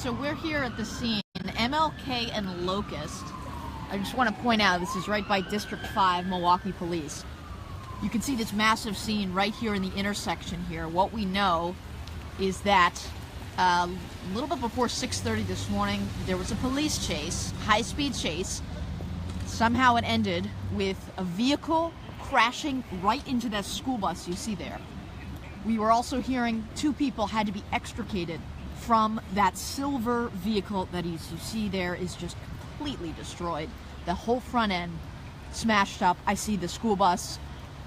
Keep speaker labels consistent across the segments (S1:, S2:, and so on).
S1: So we're here at the scene, MLK and Locust. I just want to point out, this is right by District 5, Milwaukee Police. You can see this massive scene right here in the intersection here. What we know is that a little bit before 6:30 this morning, there was a police chase, high-speed chase. Somehow it ended with a vehicle crashing right into that school bus you see there. We were also hearing 2 people had to be extricated from that silver vehicle that you see there is just completely destroyed. The whole front end smashed up. I see the school bus,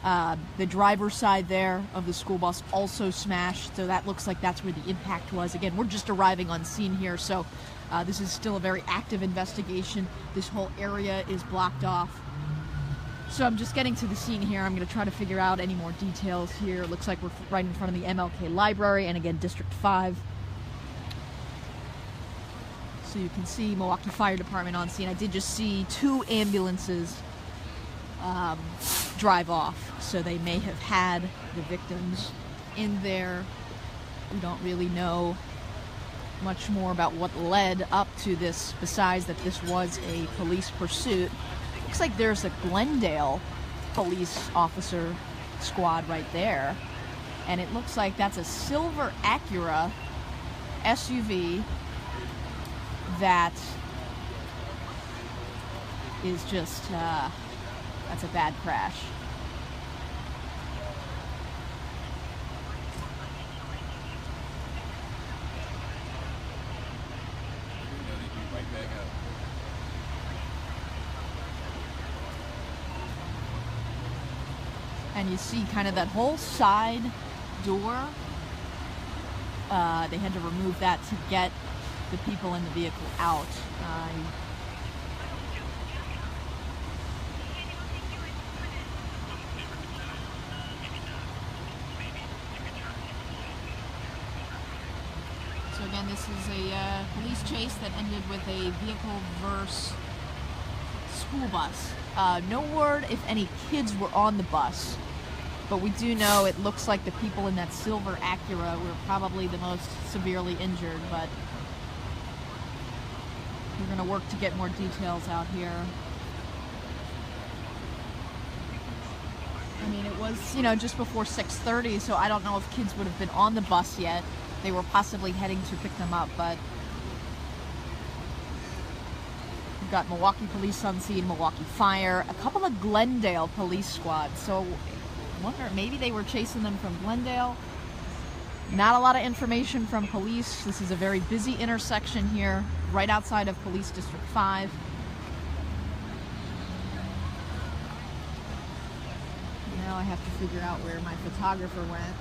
S1: the driver's side there of the school bus also smashed, so that looks like that's where the impact was. Again, we're just arriving on scene here, so this is still a very active investigation. This whole area is blocked off. So I'm just getting to the scene here. I'm going to try to figure out any more details here. It looks like we're right in front of the MLK Library, and again, District 5. So you can see Milwaukee Fire Department on scene. I did just see 2 ambulances drive off, so they may have had the victims in there. We don't really know much more about what led up to this, besides that this was a police pursuit. Looks like there's a Glendale police officer squad right there, and it looks like that's a silver Acura SUV that is just that's a bad crash. And you see kind of that whole side door. They had to remove that to get the people in the vehicle out. So again, this is a police chase that ended with a vehicle versus school bus. No word if any kids were on the bus, but we do know it looks like the people in that silver Acura were probably the most severely injured, but we're going to work to get more details out here. I mean, it was, just before 6:30, so I don't know if kids would have been on the bus yet. They were possibly heading to pick them up, but we've got Milwaukee Police on scene, Milwaukee Fire, a couple of Glendale police squads. So I wonder, maybe they were chasing them from Glendale. Not a lot of information from police. This is a very busy intersection here, right outside of Police District 5. Now I have to figure out where my photographer went.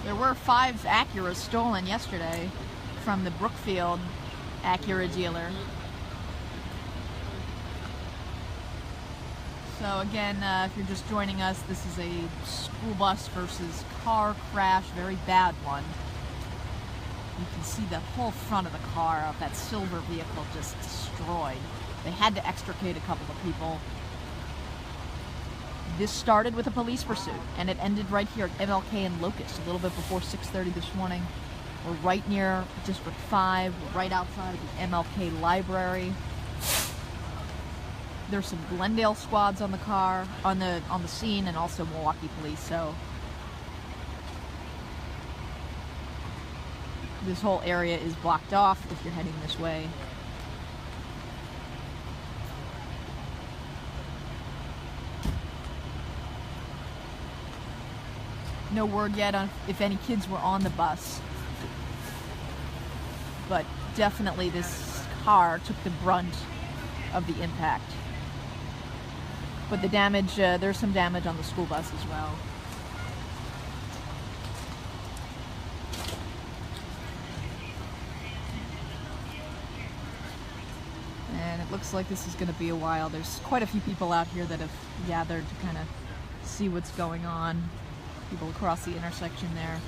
S1: There were 5 Acuras stolen yesterday from the Brookfield Acura dealer. So again, if you're just joining us, this is a school bus versus car crash, very bad one. You can see the whole front of the car of that silver vehicle just destroyed. They had to extricate a couple of people. This started with a police pursuit, and it ended right here at MLK and Locust a little bit before 6:30 this morning. We're right near District 5. We're right outside of the MLK Library. There's some Glendale squads on the scene, and also Milwaukee police. So this whole area is blocked off if you're heading this way. No word yet on if any kids were on the bus, but definitely this car took the brunt of the impact. But the damage, there's some damage on the school bus as well. And it looks like this is going to be a while. There's quite a few people out here that have gathered to kind of see what's going on. People across the intersection there.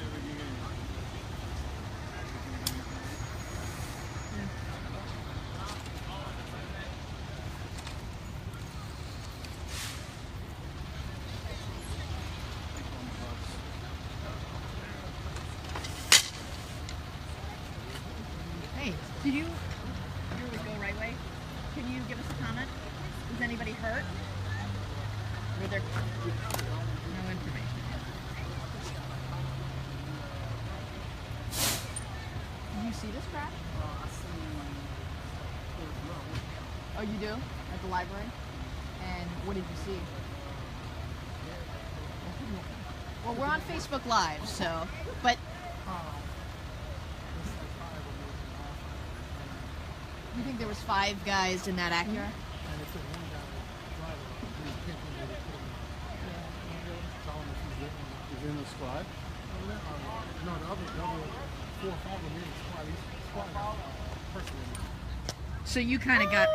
S1: Hey, did you? Here we go, right way. Can you give us a comment? Is anybody hurt? Were there no information? Did you see this crash? Oh, you do? At the library? And what did you see? Well, we're on Facebook Live, so, but... You think there was 5 guys in that Acura?
S2: He's in the squad. No, the other 4 or 5 of them in the squad. He's squad person.
S1: So you kind of got...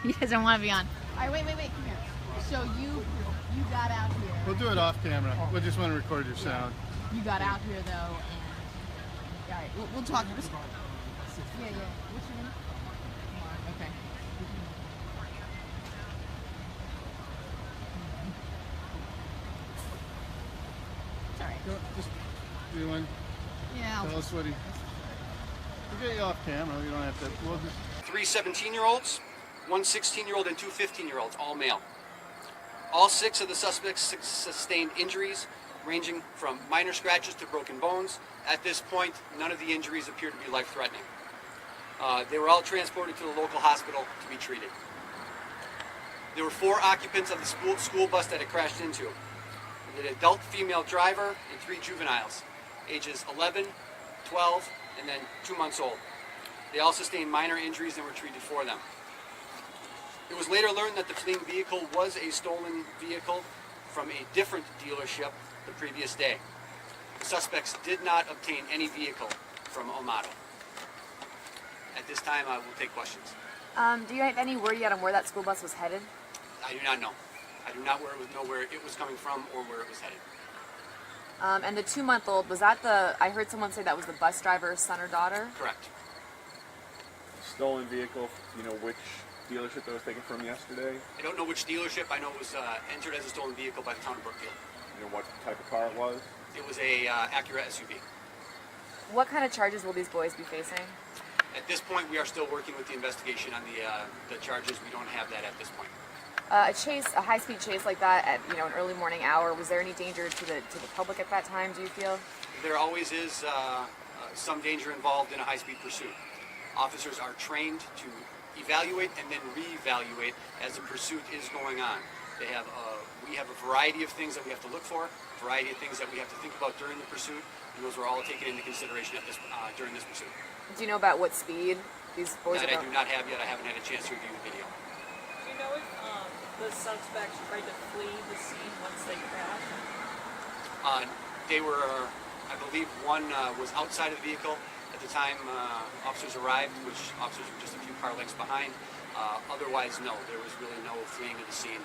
S1: He doesn't want to be on. All right, wait, come here. So you got out here.
S2: We'll do it off camera. We just want to record your sound.
S1: You got out here, though, and... All right, we'll talk. Yeah. What's your name? Okay. It's all right.
S2: Just do one.
S1: Yeah.
S2: Tell us what he... We'll get you off camera. You don't have to... We'll just...
S3: 3 17-year-olds, 1 16-year-old, and 2 15-year-olds, all male. All 6 of the suspects sustained injuries, ranging from minor scratches to broken bones. At this point, none of the injuries appear to be life-threatening. They were all transported to the local hospital to be treated. There were 4 occupants of the school bus that it crashed into. An adult female driver and 3 juveniles, ages 11, 12, and then 2 months old. They all sustained minor injuries and were treated for them. It was later learned that the fleeing vehicle was a stolen vehicle from a different dealership the previous day. The suspects did not obtain any vehicle from Amato. At this time, I will take questions.
S4: Do you have any word yet on where that school bus was headed?
S3: I do not know. I do not know where it was coming from or where it was headed.
S4: And the 2-month-old, was that I heard someone say that was the bus driver's son or daughter?
S3: Correct.
S5: Stolen vehicle, you know which dealership that was taken from yesterday?
S3: I don't know which dealership. I know it was entered as a stolen vehicle by the town of Brookfield.
S5: You know what type of car it was?
S3: It was a Acura SUV.
S4: What kind of charges will these boys be facing?
S3: At this point, we are still working with the investigation on the charges. We don't have that at this point.
S4: A high-speed chase like that at an early morning hour, was there any danger to the public at that time, do you feel?
S3: There always is some danger involved in a high-speed pursuit. Officers are trained to evaluate and then reevaluate as the pursuit is going on. We have a variety of things that we have to look for, a variety of things that we have to think about during the pursuit, and those are all taken into consideration during this pursuit.
S4: Do you know about what speed these boys
S3: That
S4: are
S3: I do not have yet. I haven't had a chance to review the video.
S6: Do you know if the suspects tried to flee the scene once they crashed?
S3: They were, I believe, one was outside of the vehicle at the time officers arrived, which officers were just a few car lengths behind. Otherwise, no, there was really no fleeing of the scene.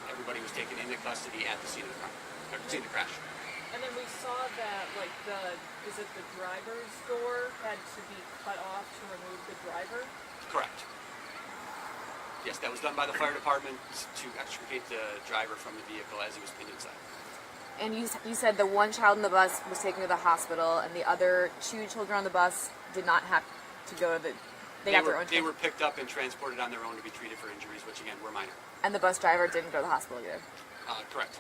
S3: Everybody was taken into custody at the scene of the crash.
S6: And then we saw that, like, the driver's door had to be cut off to remove the driver?
S3: Correct. Yes, that was done by the fire department to extricate the driver from the vehicle as he was pinned inside.
S4: And you said the one child in the bus was taken to the hospital, and the other 2 children on the bus did not have to go to the.
S3: They were picked up and transported on their own to be treated for injuries, which again were minor.
S4: And the bus driver didn't go to the hospital either.
S3: Correct.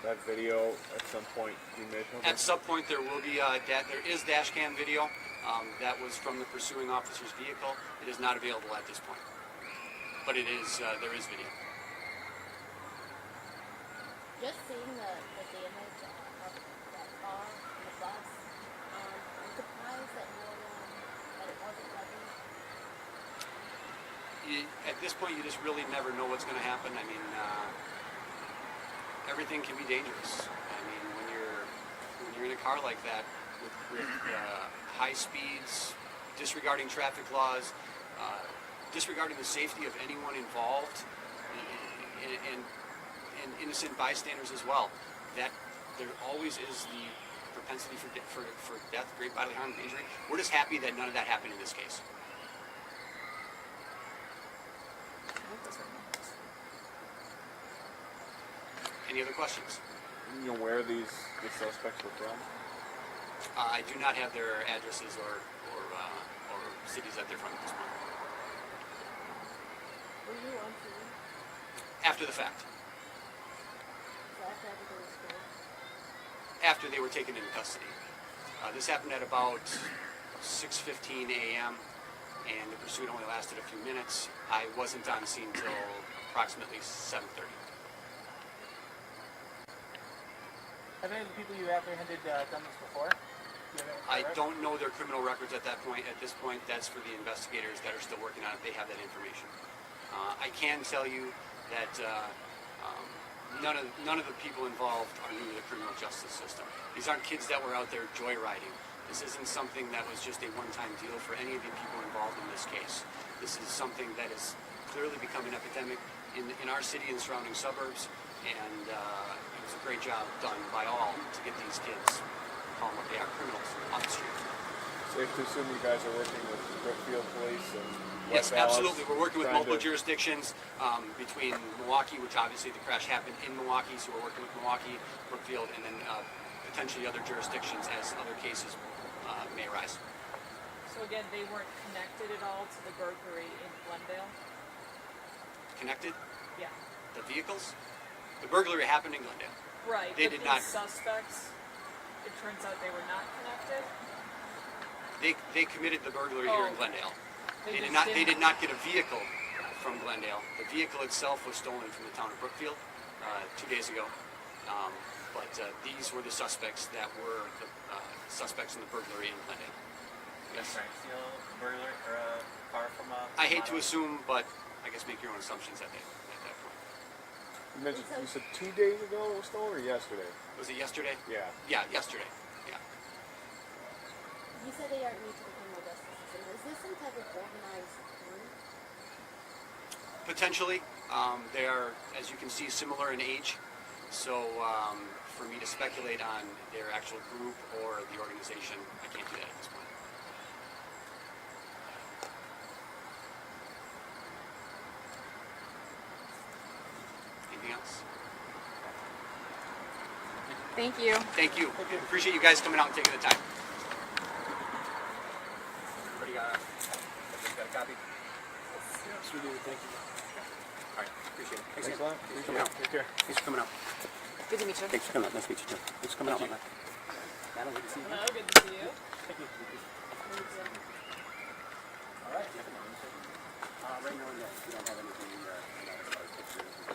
S5: That video at some point be made public?
S3: At some point there will be there is dash cam video that was from the pursuing officer's vehicle. It is not available at this point, but it is there is video.
S7: Just seeing the damage of that car and the bus, I'm surprised that that it wasn't heavy.
S3: At this point, you just really never know what's going to happen. I mean, everything can be dangerous. I mean, when you're in a car like that with high speeds, disregarding traffic laws, disregarding the safety of anyone involved, and innocent bystanders as well, that there always is the propensity for death, great bodily harm, injury. We're just happy that none of that happened in this case. Any other questions?
S5: You know where the suspects were from?
S3: I do not have their addresses or cities that they're from at this point.
S7: Were you on scene?
S3: After the fact.
S7: So after everything was finished?
S3: After they were taken into custody. This happened at about 6:15 a.m. and the pursuit only lasted a few minutes. I wasn't on scene till approximately 7:30.
S8: Have any of the people you apprehended done this before?
S3: I don't know their criminal records at this point. That's for the investigators that are still working on it. They have that information. I can tell you that none of the people involved are new to the criminal justice system. These aren't kids that were out there joyriding. This isn't something that was just a one-time deal for any of the people involved in this case. This is something that has clearly become an epidemic in our city and surrounding suburbs, and it was a great job done by all to get these kids, call them what they are, criminals, off the street.
S5: Safe to assume you guys are working with Brookfield Police and
S3: Yes,
S5: West Dallas,
S3: absolutely. We're working with
S5: trying
S3: multiple
S5: to-
S3: jurisdictions between Milwaukie, which obviously the crash happened in Milwaukie, so we're working with Milwaukie, Brookfield, and then potentially other jurisdictions as other cases may arise.
S6: So again, they weren't connected at all to the burglary in Glendale?
S3: Connected?
S6: Yeah.
S3: The vehicles? The burglary happened in Glendale.
S6: Right.
S3: They
S6: but
S3: did
S6: these
S3: not-
S6: suspects, it turns out they were not connected?
S3: They committed the burglary here in
S6: Oh.
S3: Glendale. They
S6: just
S3: did not. They
S6: didn't-
S3: did not get a vehicle from Glendale. The vehicle itself was stolen from the town of Brookfield 2 days ago. But these were the suspects that were the suspects in the burglary in Glendale. Yes.
S8: Trying to steal a burglar or a car from a.
S3: I hate to assume, but I guess make your own assumptions at that point.
S5: You mentioned, you said 2 days ago it was stolen, or yesterday?
S3: Was it yesterday?
S5: Yeah.
S3: Yeah, yesterday. Yeah.
S7: You said they aren't new to the criminal justice system. Is this some type of organized group?
S3: Potentially. They are, as you can see, similar in age. So for me to speculate on their actual group or the organization, I can't do that at this point. Anything else?
S4: Thank you.
S3: Thank you. Appreciate you guys coming out and taking the time. Everybody got a copy?
S2: Yes, we do. Thank you.
S3: All right. Appreciate it.
S5: Thanks
S3: again.
S5: a lot.
S3: Thanks for coming out.
S5: Take care.
S3: Thanks for coming out.
S4: Good to meet you.
S3: Thanks for coming out. Nice to meet you too. Thanks for coming out, man. That'll good to see you.
S6: Hello, good to see you.
S3: All right. Right now, yes. We don't have anything about pictures.